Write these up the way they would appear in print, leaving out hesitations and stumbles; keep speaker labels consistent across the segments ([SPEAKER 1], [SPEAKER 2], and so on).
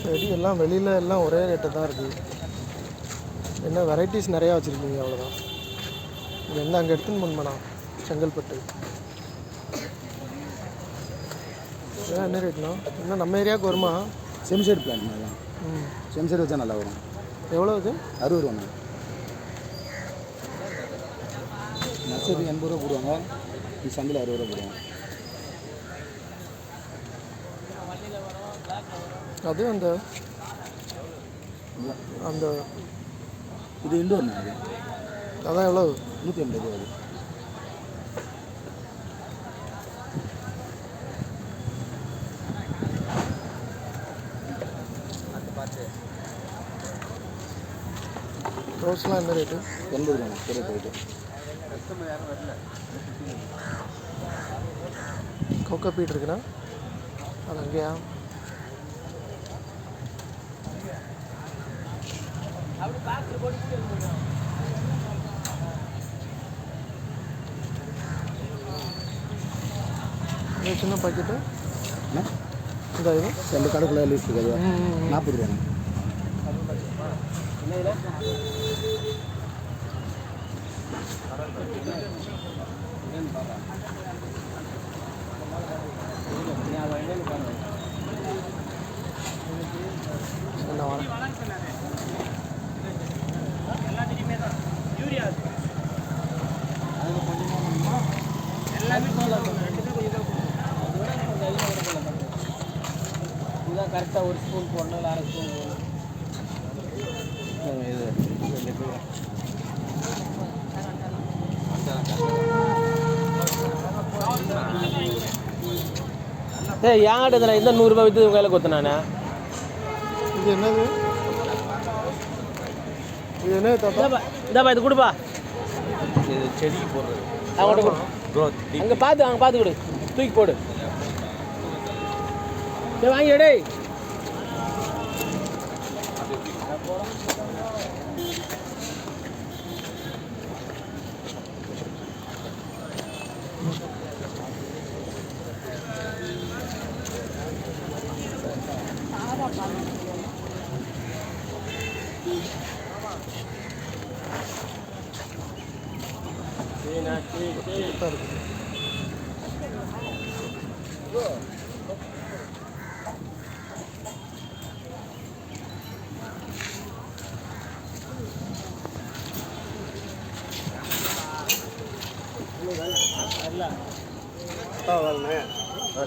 [SPEAKER 1] செடி எல்லாம் வெளியில் எல்லாம் ஒரே ரேட்டு தான் இருக்குது. என்ன வெரைட்டிஸ் நிறையா வச்சுருக்கீங்க, அவ்வளோதான். இங்கேருந்து அங்கே எடுத்துன்னு போகணுமாண்ணா, செங்கல்பட்டு. ஏன் என்ன ரேட்ண்ணா? இன்னும் நம்ம ஏரியாவுக்கு வருமா?
[SPEAKER 2] செம்சைடு பிளான் தான். செம்சைடு வச்சா நல்லா வரும்.
[SPEAKER 1] எவ்வளோ இது?
[SPEAKER 2] 60 ரூபாண்ணா. நர்சரி 80 ரூபா போடுவாங்க, இது சந்தையில் 60 ரூபா போடுவாங்க.
[SPEAKER 1] அது அந்த அந்த
[SPEAKER 2] இது இண்டோர்ண்ணா. அது
[SPEAKER 1] அதான் எவ்வளோ?
[SPEAKER 2] 180 ரூபா. அது
[SPEAKER 1] ரோஸ்லாம் என்ன ரேட்டு?
[SPEAKER 2] 80 ரூபாண்ணா. பெரிய போயிட்டு
[SPEAKER 1] கோகோ பீட் இருக்குண்ணா, அது அங்கேயா? சின்ன பாக்கெட்டு இந்த இது
[SPEAKER 2] 2 கடைக்குள்ளே லிஸ்ட் இருக்குது. 40 ரூபாண்ணா.
[SPEAKER 1] என்ன வாங்க
[SPEAKER 3] இதுதான் கரெக்டாக ஒரு ஸ்பூன் போடணும், 1/2 ஸ்பூன் இது ஏன் இந்த 100 ரூபாய் விற்று கையில் கொடுத்தேன் நான்.
[SPEAKER 1] இது என்னது? இது என்ன தாத்தா?
[SPEAKER 3] இந்தாப்பா இது கொடுப்பா.
[SPEAKER 4] இது செடிக்கு போடுறது.
[SPEAKER 3] அவங்கள்ட்ட கொடு. அங்கே பார்த்து கொடு, தூக்கி போடு. சரி வாங்கி எடே.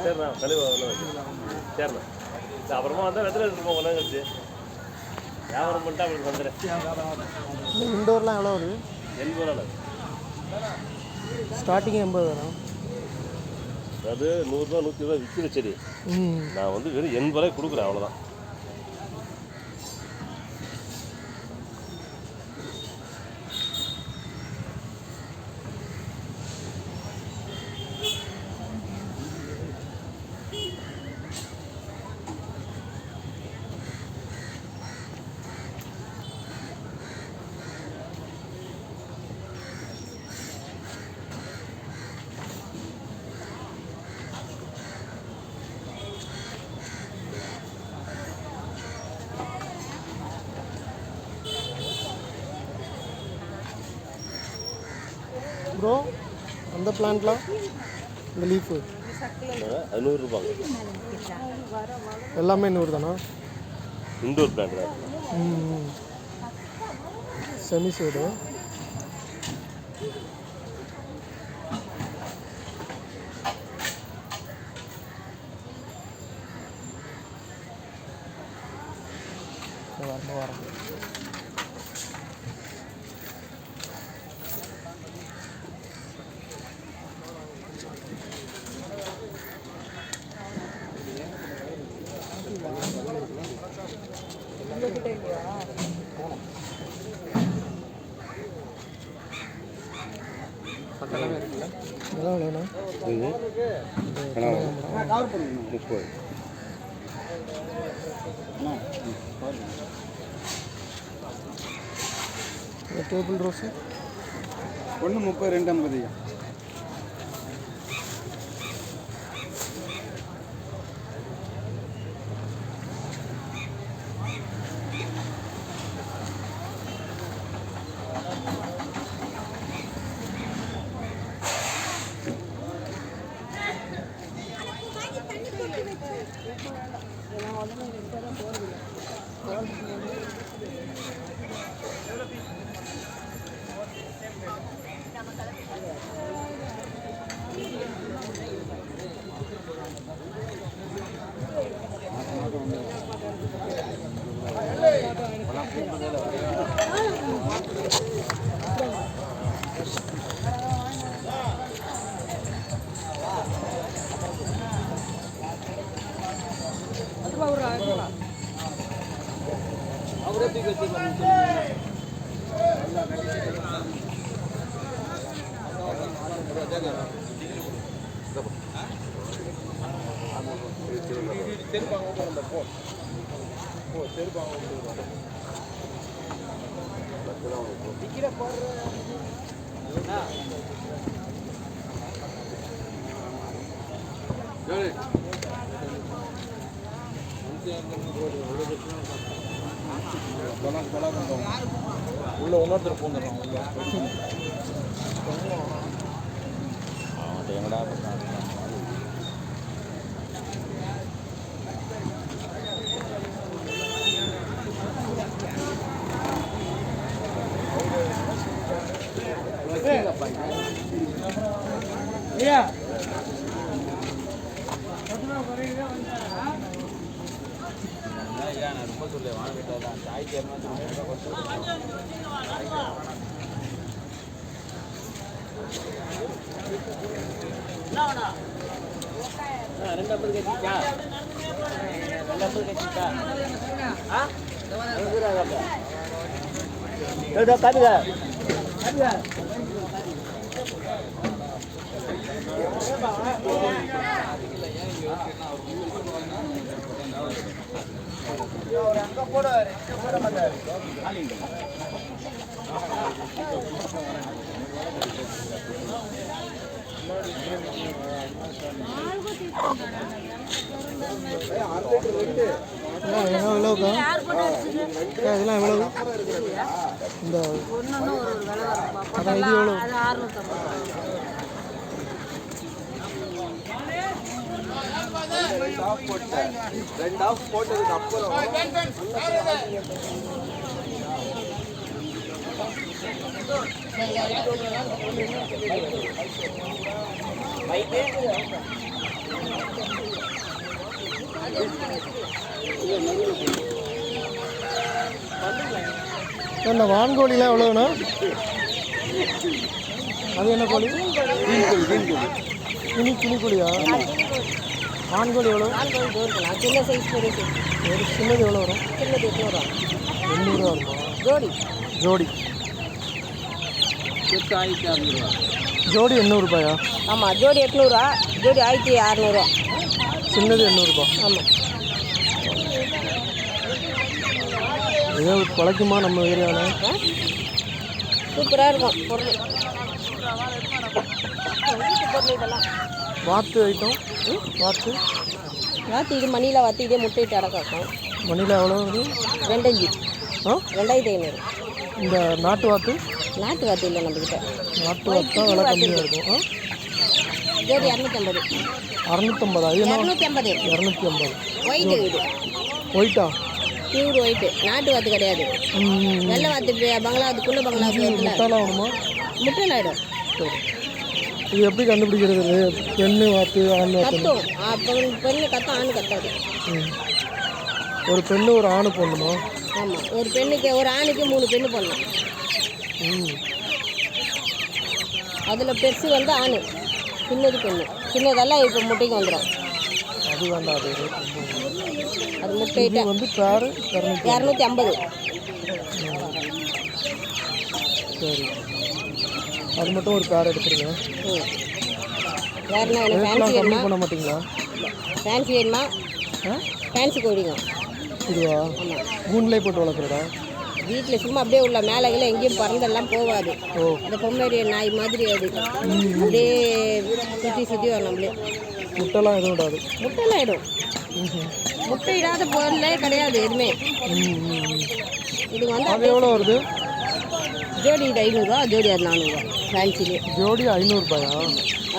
[SPEAKER 4] சரிண்ணா, கழிவு சரிண்ணா. அப்புறமா வந்தால் வெத்தலை எடுத்துருப்போம் கொஞ்சம் கழிச்சு. வியாபாரம் பண்ணிட்டு அவங்களுக்கு வந்துடுறேன்.
[SPEAKER 1] இண்டோர்லாம் எவ்வளோ வருது?
[SPEAKER 4] 80 ரூபா.
[SPEAKER 1] ஸ்டார்டிங் 80 வரும்.
[SPEAKER 4] அது 100 ரூபா 120 ரூபா விற்கிற செடி. நான் வந்து வெறும் 80 ரூபாய்க்கு கொடுக்குறேன், அவ்வளோதான்.
[SPEAKER 1] ப்ரோ அந்த பிளான்ட்லாம் இந்த லீஃபு
[SPEAKER 4] அது 100 ரூபாங்க.
[SPEAKER 1] எல்லாமே 100 தானா?
[SPEAKER 4] இண்டோர் பிளான்ட் தான்.
[SPEAKER 1] செமி சைடு வரணும். இதெல்லாம் வேணும்.
[SPEAKER 4] இது
[SPEAKER 2] கவர் பண்ணுங்க 30.
[SPEAKER 1] Table rose
[SPEAKER 2] 1 30 2 50. உள்ள இன்னொருத்தர் பூந்துடும் எங்கடா ரொம்ப சொல்லு வாங்கிட்டா சாய்க்கு
[SPEAKER 1] எவ்வளோக்கா இதெல்லாம் எவ்வளவு இந்த அதான் இது எவ்வளோ
[SPEAKER 2] போட்டதுக்கு அப்புறம்
[SPEAKER 1] இந்த வான்கோழிலாம் எவ்வளோண்ணா? அது என்ன கோழி? கிளிக்கோழியா? வான்கோழி எவ்வளோ?
[SPEAKER 5] சின்ன சைஸ் பெரிய சைஸ்.
[SPEAKER 1] ஒரு சின்னது எவ்வளோ வரும்?
[SPEAKER 5] சின்னது 800
[SPEAKER 1] 800 வருமா?
[SPEAKER 5] ஜோடி.
[SPEAKER 1] ஜோடி ஜோடி 800 ரூபாயா?
[SPEAKER 5] ஆமாம், ஜோடி 800, ஜோடி 1600.
[SPEAKER 1] சின்னது 800 ரூபா.
[SPEAKER 5] ஆமாம்.
[SPEAKER 1] ஏதோ குலைக்குமா நம்ம ஏரியாவில்?
[SPEAKER 5] சூப்பராக இருக்கும் பொருள். பொருள் இதெல்லாம்
[SPEAKER 1] வாத்து ஐட்டம்.
[SPEAKER 5] வாத்து இது மணியில் வாத்து இதே முட்டையிட்டு அடக்கம்.
[SPEAKER 1] மணியில் எவ்வளோ வருது?
[SPEAKER 5] 2,500.
[SPEAKER 1] ஆ
[SPEAKER 5] 2,500.
[SPEAKER 1] இந்த நாட்டு வாத்து?
[SPEAKER 5] நாட்டு வாத்து இல்லை நம்மக்கிட்ட.
[SPEAKER 1] நாட்டு வாத்து தான் விலை கம்மியாக இருக்கும். ஆ
[SPEAKER 5] ஜோடி 250.
[SPEAKER 1] 650. அது என்ன?
[SPEAKER 5] 250.
[SPEAKER 1] 250.
[SPEAKER 5] ஒயிட்டு இது.
[SPEAKER 1] ஒயிட்டா?
[SPEAKER 5] Pure white. நாட்டு வாத்து கிடையாது. வெள்ளை வாத்து பங்களாவுக்கு குள்ள பங்களாவுக்கு
[SPEAKER 1] முட்டைலாம் வேணுமா?
[SPEAKER 5] முட்டையில் ஆகிடும்.
[SPEAKER 1] சரி, இது எப்படி கண்டுபிடிக்கிறது? பெண்ணு வாத்து ஆண் வாத்து?
[SPEAKER 5] கத்தும். பெண்ணு கத்தும், ஆணு கத்தாது.
[SPEAKER 1] ஒரு பெண்ணு ஒரு ஆணு போடணுமா?
[SPEAKER 5] ஆமாம், ஒரு பெண்ணுக்கு ஒரு ஆணுக்கு 3 பெண்ணு போடலாம். அதில் பெருசு வந்து ஆணு, சின்னது பெண்ணு. சின்னதெல்லாம் இப்போ முட்டைக்கு வந்துடும்.
[SPEAKER 1] அது வேண்டாம்,
[SPEAKER 5] அது முட்டையிட்ட
[SPEAKER 1] வந்து பேர்
[SPEAKER 5] 250.
[SPEAKER 1] சரி, அது மட்டும் ஒரு பேர் எடுத்துருங்க.
[SPEAKER 5] வேறுனா என்ன ஃபேன்சி வேணுமா?
[SPEAKER 1] பண்ண மாட்டிங்களா?
[SPEAKER 5] ஃபேன்சி வேணுமா? ஃபேன்சி கோழிங்க.
[SPEAKER 1] இதுவா?
[SPEAKER 5] ஆமாம்.
[SPEAKER 1] கூண்டிலே போட்டு வளர்க்குறதா? வீட்டில்
[SPEAKER 5] சும்மா அப்படியே உள்ள மேலே கீழே எங்கேயும் பறந்தெல்லாம் போகாது. அந்த பொம்மேரிய நாய் மாதிரி அது அப்படியே சுற்றி வரும். நம்மளே
[SPEAKER 1] முட்டைலாம் எதுவும் விடாது?
[SPEAKER 5] முட்டைலாம் இடும். முட்டை இடாத பொருளே கிடையாது எதுவுமே. இதுக்கு வந்து
[SPEAKER 1] அது எவ்வளோ வருது?
[SPEAKER 5] ஜோடி இது 500, ஜோடி அது 400. ஃபேன்சிலே
[SPEAKER 1] ஜோடி 500 ரூபாயா?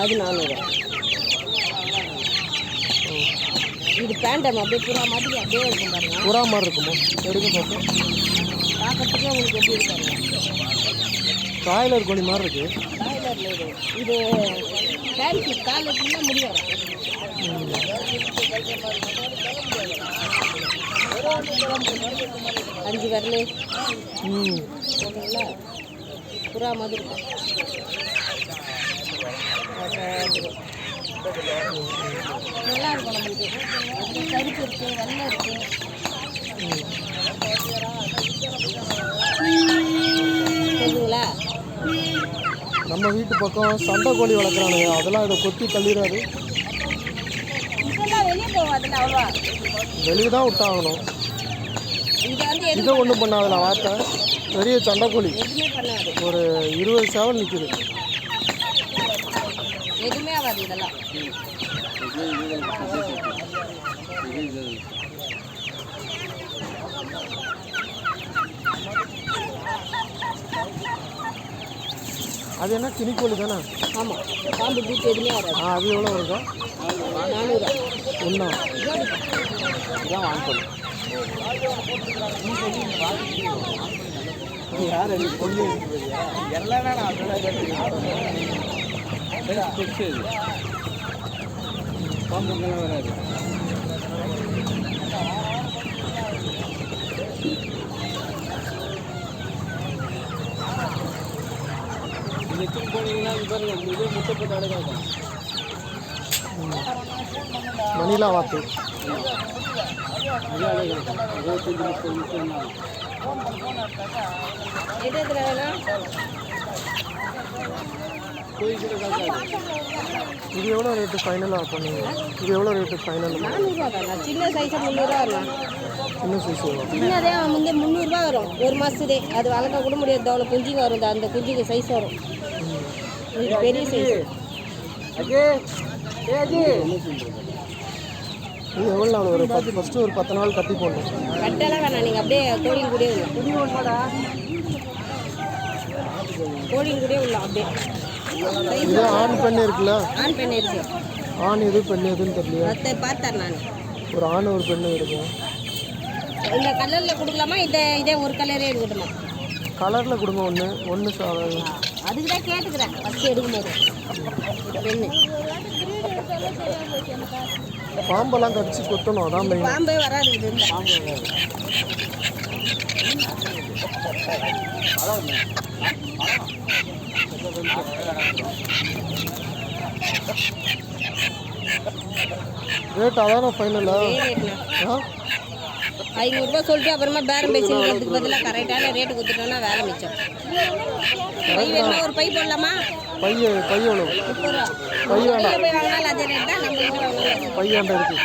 [SPEAKER 5] அது 400. இது பேண்டம் அப்படியே புறா மாதிரி அப்படியே இருக்கும் பாருங்க.
[SPEAKER 1] புறா மாதிரி இருக்குமோ? எடுக்க பார்ப்போம்.
[SPEAKER 5] பார்க்கறதுக்கே உங்களுக்கு எப்படி இருக்காங்க?
[SPEAKER 1] பிராய்லர் கோழி மாதிரி இருக்கு.
[SPEAKER 5] பிராய்லரில் இது ஃபேன்சி காலில் ஃபுல்லாக முடி வரும். 5 வரல. ஓகேங்களா? புறா மாதிரி இருக்கும். நல்லா இருக்கும் நம்மளுக்கு. கருப்பு இருக்குது, வெள்ளை இருக்குது. சரிங்களா?
[SPEAKER 1] நம்ம வீட்டு பக்கம் சண்டை கோழி வளர்க்குறானுங்க, அதெல்லாம் இதை கொத்தி தள்ளிடாது.
[SPEAKER 5] இதெல்லாம் வெளியே போகாதுல்ல அவ்வளோவா.
[SPEAKER 1] வெளியே தான் விட்டாகணும்.
[SPEAKER 5] இதை வந்து
[SPEAKER 1] இதை ஒன்றும் பண்ணாதுல வார்த்தை. பெரிய சண்டை கோழி
[SPEAKER 5] எதுவுமே பண்ணாது,
[SPEAKER 1] ஒரு 20 சேவல் நிற்கிது.
[SPEAKER 5] எதுவுமே ஆகாது இதெல்லாம்.
[SPEAKER 1] அது என்ன கினிக்கோழி தானே?
[SPEAKER 5] ஆமாம், பாம்பு பூச்சி எதுவுமே வராது.
[SPEAKER 1] அது எவ்வளோ வருதா?
[SPEAKER 5] 400.
[SPEAKER 1] ஒன்றா?
[SPEAKER 3] இதான் வாங்கிக்கொள்ளு.
[SPEAKER 1] யார் எனக்கு பொண்ணு
[SPEAKER 3] எல்லாம் நான் பிடிச்சி பாம்புங்கெல்லாம் வராது. எத்தனை போனீங்கன்னா பாருங்க, இது முட்டை போட்டு அடக்காகும்.
[SPEAKER 1] மணிலா வாத்து.
[SPEAKER 3] அது அடக்காகும். 25-30 நிமிஷம் தான்.
[SPEAKER 5] எது எதில் வேணும்?
[SPEAKER 3] கோயிலுக்கு காக்காது.
[SPEAKER 1] இது எவ்வளோ ரேட்டு ஃபைனலாக பண்ணுங்க? இது எவ்வளோ ரேட்டு ஃபைனல்?
[SPEAKER 5] 400 தானே. சின்ன சைஸாக 300 வரலாம்.
[SPEAKER 1] சின்ன சைஸ் வரும்.
[SPEAKER 5] சின்னதே முந்தைய 300 வரும் ஒரு மாதத்துதே. அது வளர்க்க கூட முடியாது, அவ்வளோ குஞ்சுங்க வரும். அந்த குஞ்சுக்கு சைஸ் வரும். இது பெரிய சைஸ்.
[SPEAKER 1] இது எவ்வளோ நாள் ஒரு ஃபஸ்ட்டு ஒரு 10 நாள் கட்டி போடணும்.
[SPEAKER 5] கட்டெல்லாம் வேணாம், நீங்கள் அப்படியே கோழிங்க கூடயே விடலாம். கோழிங்க கூடயே விடலாம் அப்படியே.
[SPEAKER 1] இது ஆண் பெண் இருக்குல்ல?
[SPEAKER 5] ஆண் பெண் இருக்கு.
[SPEAKER 1] ஆண் எது பெண் எதுன்னு தெரியல.
[SPEAKER 5] அதை பார்த்தேன் நான்.
[SPEAKER 1] ஒரு ஆண் ஒரு பெண்ணு இருக்கும்.
[SPEAKER 5] இந்த கலரில் கொடுக்கலாமா? இதே ஒரு கலரே இருக்கட்டுமா?
[SPEAKER 1] கலரில் கொடுங்க. ஒன்று
[SPEAKER 5] அதுக்கு தான் கேட்டுக்கிறேன் ஃபஸ்ட்டு எடுக்கும்போது. பெண்ணு
[SPEAKER 1] பாம்பெல்லாம் கடிச்சு கொத்தணும், அதான் மெயின்.
[SPEAKER 5] பாம்பே வராது. இது
[SPEAKER 1] ரேட் அதான ஃபைனலா? ஆ
[SPEAKER 5] 500 சொல்லிட்டு அப்புறமா பேரம் பேசிக்கிறதுக்கு பதிலாக கரெக்டான ரேட்டு கொடுத்துட்டோன்னா வேலை மிச்சம். பை வேணுமா? ஒரு பை போடலாமா?
[SPEAKER 1] பை எவ்வளோ?
[SPEAKER 5] 30 ரூபா.
[SPEAKER 1] பை வேண்டாம்.
[SPEAKER 5] போய் வாங்கினாலும் அதே ரேட் தான், நம்ம கிட்ட வாங்கினாலும்.
[SPEAKER 1] பை வேண்டாம் இருக்குது.